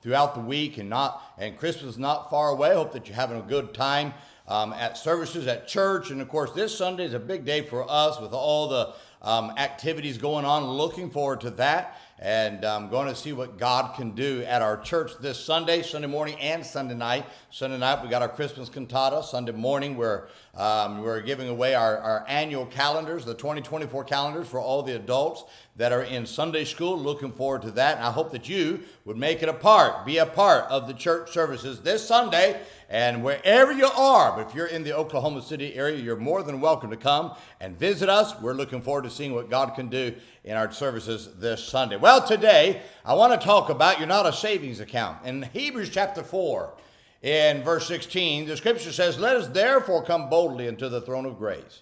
throughout the week, and Christmas is not far away. I hope that you're having a good time at services at church. And of course, this Sunday is a big day for us with all the activities going on. Looking forward to that, and I'm going to see what God can do at our church this Sunday morning and Sunday night. Sunday night we got our Christmas cantata. Sunday morning we're giving away our annual calendars, the 2024 calendars for all the adults that are in Sunday school. Looking forward to that, and I hope that you would be a part of the church services this Sunday. And wherever you are, but if you're in the Oklahoma City area, you're more than welcome to come and visit us. We're looking forward to seeing what God can do in our services this Sunday. Well, today I want to talk about you're not a savings account. In Hebrews chapter 4, in verse 16, the scripture says, "Let us therefore come boldly into the throne of grace,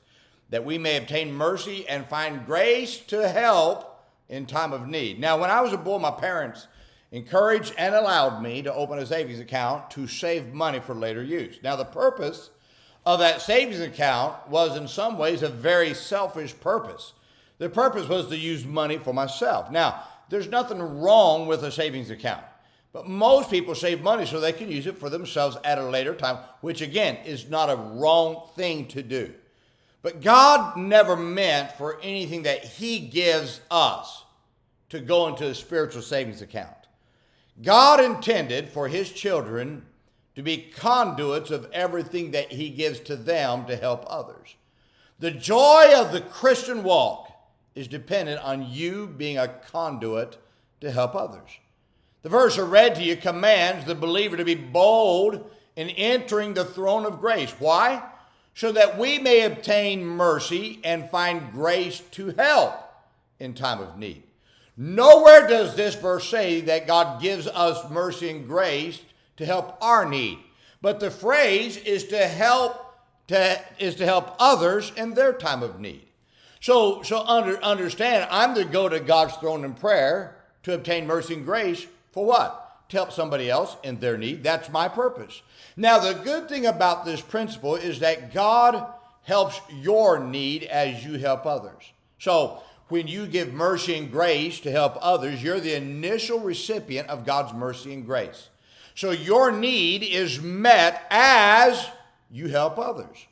that we may obtain mercy and find grace to help in time of need." Now, when I was a boy, my parents encouraged and allowed me to open a savings account to save money for later use. Now, the purpose of that savings account was in some ways a very selfish purpose. The purpose was to use money for myself. Now, there's nothing wrong with a savings account, but most people save money so they can use it for themselves at a later time, which again is not a wrong thing to do. But God never meant for anything that He gives us to go into a spiritual savings account. God intended for His children to be conduits of everything that He gives to them to help others. The joy of the Christian walk is dependent on you being a conduit to help others. The verse I read to you commands the believer to be bold in entering the throne of grace. Why? So that we may obtain mercy and find grace to help in time of need. Nowhere does this verse say that God gives us mercy and grace to help our need, but the phrase is to help others in their time of need. So understand, I'm to go to God's throne in prayer to obtain mercy and grace for what? To help somebody else in their need. That's my purpose. Now, the good thing about this principle is that God helps your need as you help others. So when you give mercy and grace to help others, you're the initial recipient of God's mercy and grace. So your need is met as you help others.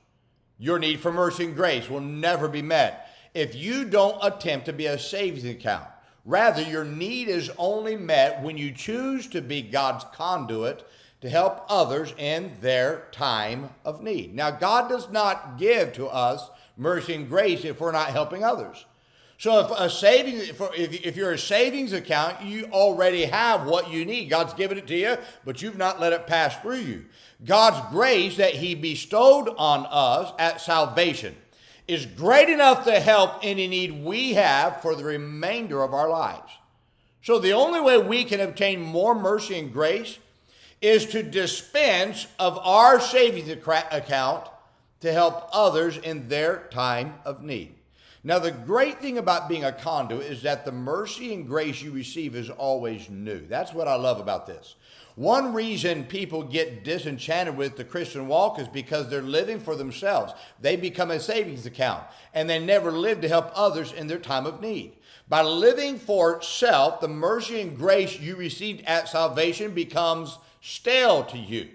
Your need for mercy and grace will never be met if you don't attempt to be a savings account. Rather, your need is only met when you choose to be God's conduit to help others in their time of need. Now, God does not give to us mercy and grace if we're not helping others. So if you're a savings account, you already have what you need. God's given it to you, but you've not let it pass through you. God's grace that He bestowed on us at salvation is great enough to help any need we have for the remainder of our lives. So the only way we can obtain more mercy and grace is to dispense of our savings account to help others in their time of need. Now, the great thing about being a conduit is that the mercy and grace you receive is always new. That's what I love about this. One reason people get disenchanted with the Christian walk is because they're living for themselves. They become a savings account, and they never live to help others in their time of need. By living for self, the mercy and grace you received at salvation becomes stale to you.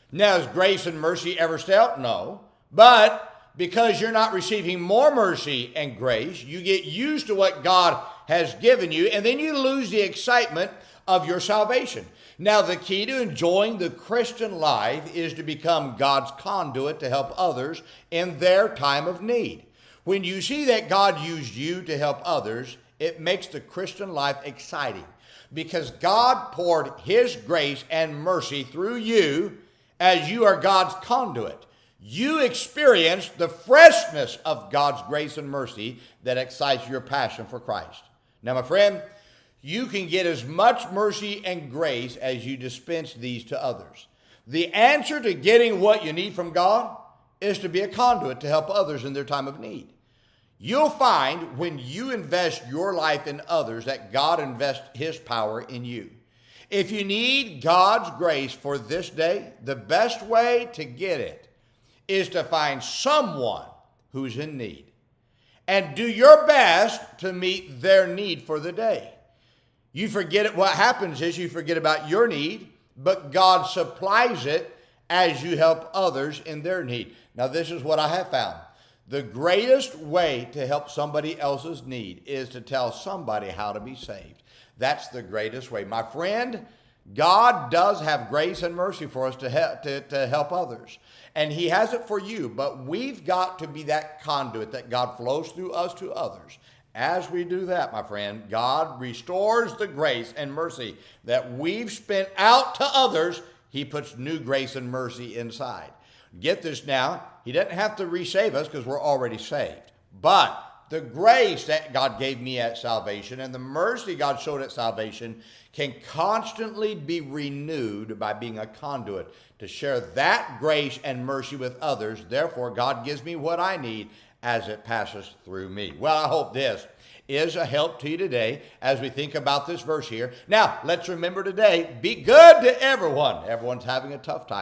Now, is grace and mercy ever stale? No. But because you're not receiving more mercy and grace, you get used to what God has given you, and then you lose the excitement of your salvation. Now, the key to enjoying the Christian life is to become God's conduit to help others in their time of need. When you see that God used you to help others, it makes the Christian life exciting because God poured His grace and mercy through you as you are God's conduit. You experience the freshness of God's grace and mercy that excites your passion for Christ. Now, my friend, you can get as much mercy and grace as you dispense these to others. The answer to getting what you need from God is to be a conduit to help others in their time of need. You'll find when you invest your life in others that God invests His power in you. If you need God's grace for this day, the best way to get it is to find someone who's in need and do your best to meet their need for the day. You forget it. What happens is you forget about your need, but God supplies it as you help others in their need. Now, this is what I have found. The greatest way to help somebody else's need is to tell somebody how to be saved. That's the greatest way. My friend, God does have grace and mercy for us to help others. And he has it for you, but we've got to be that conduit that God flows through us to others. As we do that, my friend, God restores the grace and mercy that we've spent out to others. He puts new grace and mercy inside. Get this now, he doesn't have to resave us because we're already saved. But the grace that God gave me at salvation and the mercy God showed at salvation can constantly be renewed by being a conduit to share that grace and mercy with others. Therefore, God gives me what I need as it passes through me. Well, I hope this is a help to you today as we think about this verse here. Now, let's remember today, be good to everyone. Everyone's having a tough time.